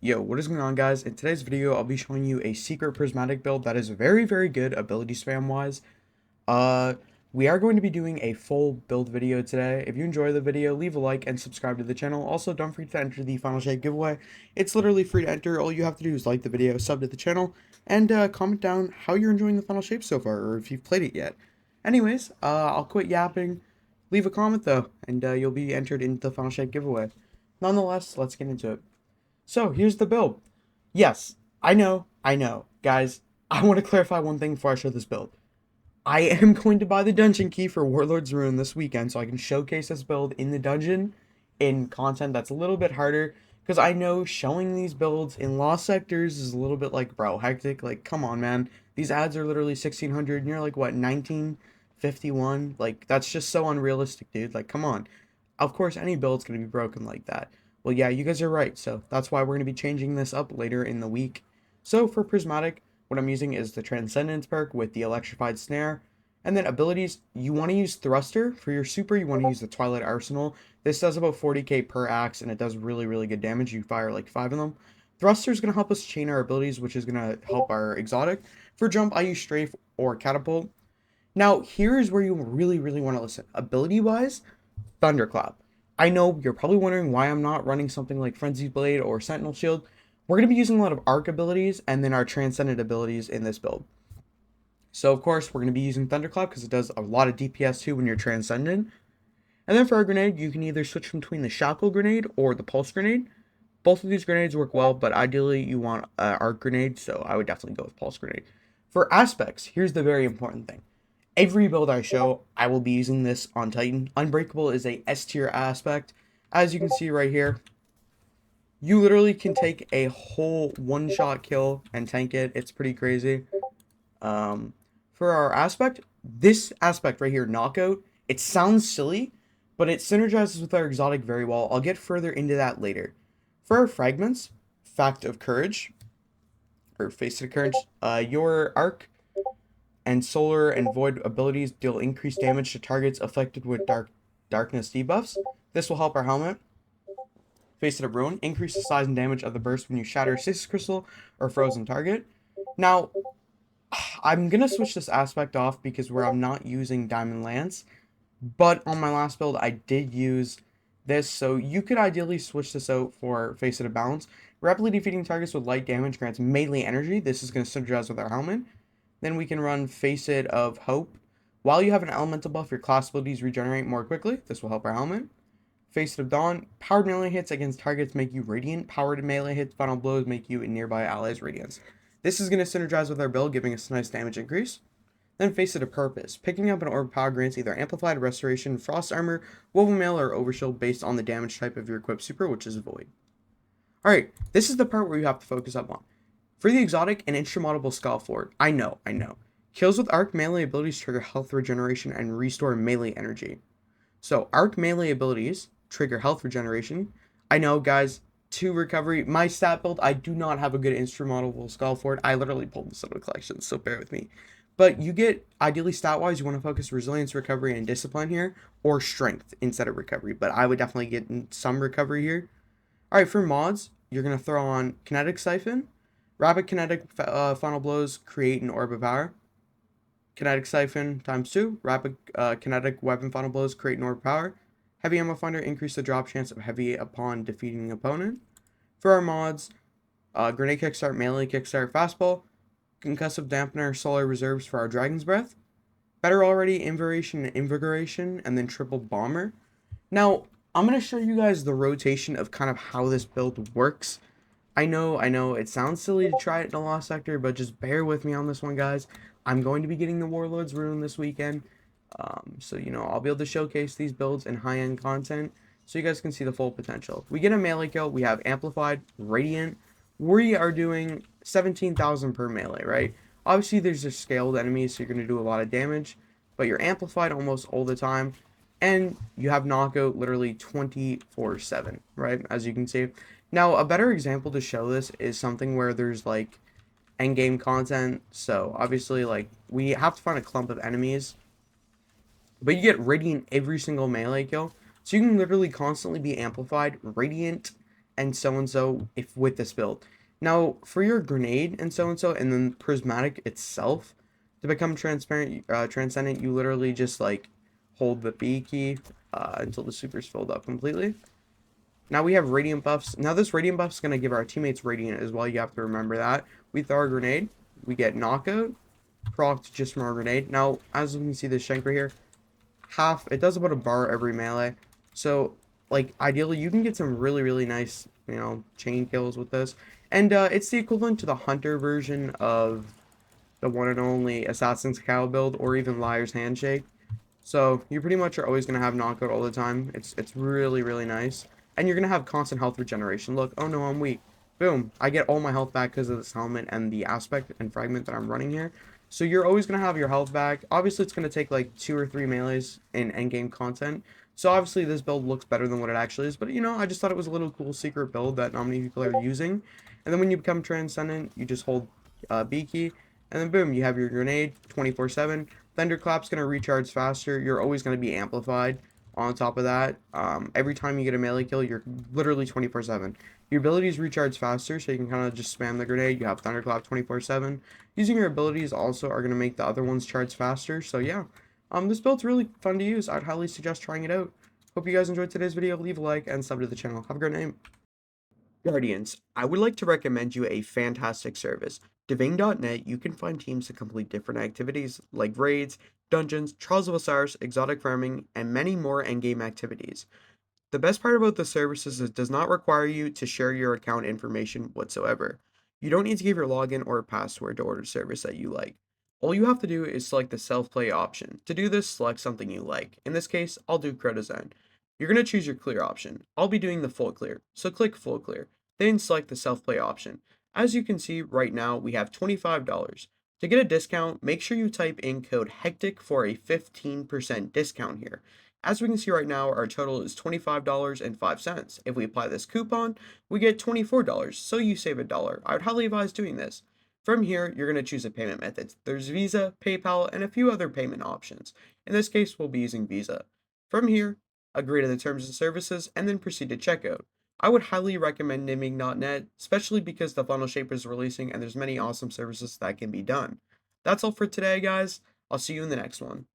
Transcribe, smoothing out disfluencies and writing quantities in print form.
Yo, what is going on, guys? In today's video, I'll be showing you a secret prismatic build that is very, very good ability spam wise. Uh, we are going to be doing a full build video today. If you enjoy the video, leave a like and subscribe to the channel. Also, don't forget to enter the final shape giveaway. It's literally free to enter. All you have to do is like the video, sub to the channel, and comment down how you're enjoying the final shape so far, or if you've played it yet. Anyways, I'll quit yapping. Leave a comment though, and you'll be entered into the final shape giveaway. Nonetheless, let's get into it. So here's the build. Yes, I know. Guys, I want to clarify one thing before I show this build. I am going to buy the dungeon key for Warlord's Ruin this weekend so I can showcase this build in the dungeon in content that's a little bit harder. Because I know showing these builds in Lost Sectors is a little bit like, bro, hectic. Like, come on, man. These ads are literally 1600 and you're like, what, 1951? Like, that's just so unrealistic, dude. Like, come on. Of course, any build's going to be broken like that. Well, yeah, you guys are right. So that's why we're going to be changing this up later in the week. So for Prismatic, what I'm using is the Transcendence perk with the Electrified Snare. And then abilities, you want to use Thruster. For your super, you want to use the Twilight Arsenal. This does about 40k per axe, and it does really, really good damage. You fire like 5 of them. Thruster is going to help us chain our abilities, which is going to help our exotic. For jump, I use Strafe or Catapult. Now, here's where you really, really want to listen. Ability-wise, Thunderclap. I know you're probably wondering why I'm not running something like Frenzied Blade or Sentinel Shield. We're going to be using a lot of arc abilities and then our transcendent abilities in this build. So of course we're going to be using Thunderclap because it does a lot of DPS too when you're transcendent. And then for our grenade, you can either switch between the Shackle Grenade or the Pulse Grenade. Both of these grenades work well, but ideally you want Arc Grenade, so I would definitely go with Pulse Grenade. For aspects, here's the very important thing. Every build I show, I will be using this on Titan. Unbreakable is a S tier aspect. As you can see right here, you literally can take a whole one-shot kill and tank it. It's pretty crazy. For our aspect, this aspect right here, Knockout, it sounds silly, but it synergizes with our exotic very well. I'll get further into that later. For our fragments, Fact of Courage, or Facet of Courage, your arc and solar and void abilities deal increased damage to targets affected with darkness debuffs. This will help our helmet. Facet of Ruin, increase the size and damage of the burst when you shatter a Stasis Crystal or frozen target. Now, I'm going to switch this aspect off because where I'm not using Diamond Lance, but on my last build I did use this, so you could ideally switch this out for Facet of Balance. Rapidly defeating targets with light damage grants melee energy. This is going to synergize with our helmet. Then we can run Facet of Hope. While you have an elemental buff, your class abilities regenerate more quickly. This will help our helmet. Facet of Dawn. Powered melee hits against targets make you radiant. Powered melee hits, final blows make you and nearby allies radiance. This is going to synergize with our build, giving us a nice damage increase. Then Facet of Purpose. Picking up an orb power grants either amplified restoration, frost armor, woven mail, or overshield based on the damage type of your equipped super, which is void. Alright, this is the part where you have to focus up on. For the exotic, an insurmountable Skullfort. I know. Kills with arc melee abilities trigger health regeneration and restore melee energy. So, arc melee abilities trigger health regeneration. I know, guys, 2 recovery. My stat build, I do not have a good insurmountable Skullfort. I literally pulled this out of collection, so bear with me. But you get, ideally stat-wise, you want to focus resilience, recovery, and discipline here, or strength instead of recovery. But I would definitely get some recovery here. Alright, for mods, you're going to throw on Kinetic Siphon. Rapid Kinetic Final Blows create an Orb of Power. Kinetic Siphon ×2. Rapid Kinetic Weapon Final Blows create an Orb of Power. Heavy Ammo Finder increase the drop chance of heavy upon defeating an opponent. For our mods, Grenade Kickstart, Melee Kickstart, Fastball. Concussive Dampener, Solar Reserves for our Dragon's Breath. Better Already, Invigoration and Invigoration, and then Triple Bomber. Now, I'm going to show you guys the rotation of kind of how this build works. I know, it sounds silly to try it in a Lost Sector, but just bear with me on this one, guys. I'm going to be getting the Warlord's Ruin this weekend, so, I'll be able to showcase these builds in high-end content, so you guys can see the full potential. We get a melee kill, we have Amplified, Radiant. We are doing 17,000 per melee, right? Obviously, there's just scaled enemies, so you're going to do a lot of damage, but you're Amplified almost all the time, and you have Knockout literally 24/7, right? As you can see. Now, a better example to show this is something where there's, like, endgame content. So, obviously, like, we have to find a clump of enemies. But you get Radiant every single melee kill. So, you can literally constantly be amplified, Radiant, and so if with this build. Now for your grenade and so, and then prismatic itself to become transcendent, you literally just like hold the B key until the super's filled up completely. Now we have radiant buffs. Now this radiant buff is going to give our teammates radiant as well. You have to remember that. We throw our grenade, we get knockout, procced just from our grenade. Now, as you can see this shank right here, it does about a bar every melee. So, like, ideally, you can get some really nice, chain kills with this. And it's the equivalent to the hunter version of the one and only Assassin's Cow build, or even Liar's Handshake. So you pretty much are always going to have knockout all the time. It's really nice. And you're going to have constant health regeneration. Look, oh no, I'm weak. Boom. I get all my health back because of this helmet and the aspect and fragment that I'm running here. So you're always going to have your health back. Obviously, it's going to take like 2 or 3 melees in endgame content. So obviously, this build looks better than what it actually is. But, I just thought it was a little cool secret build that not many people are using. And then when you become Transcendent, you just hold B key. And then boom, you have your grenade 24/7. Thunderclap's going to recharge faster. You're always going to be amplified. On top of that, every time you get a melee kill, you're literally 24/7. Your abilities recharge faster, so you can kind of just spam the grenade. You have Thunderclap 24/7. Using your abilities also are going to make the other ones charge faster. So yeah, this build's really fun to use. I'd highly suggest trying it out. Hope you guys enjoyed today's video. Leave a like and sub to the channel. Have a great night. Guardians, I would like to recommend you a fantastic service. Diving.net, you can find teams to complete different activities like raids, dungeons, Trials of Osiris, exotic farming, and many more endgame activities. The best part about the service is it does not require you to share your account information whatsoever. You don't need to give your login or password to order service that you like. All you have to do is select the self-play option. To do this, select something you like. In this case, I'll do Crow Design. You're going to choose your clear option. I'll be doing the full clear, so click full clear. Then select the self-play option. As you can see right now, we have $25. To get a discount, make sure you type in code HECTIC for a 15% discount here. As we can see right now, our total is $25.05. If we apply this coupon, we get $24, so you save $1. I would highly advise doing this. From here, you're going to choose a payment method. There's Visa, PayPal, and a few other payment options. In this case, we'll be using Visa. From here, agree to the terms and services, and then proceed to checkout. I would highly recommend Niming.net, especially because the funnel shaper is releasing and there's many awesome services that can be done. That's all for today, guys. I'll see you in the next one.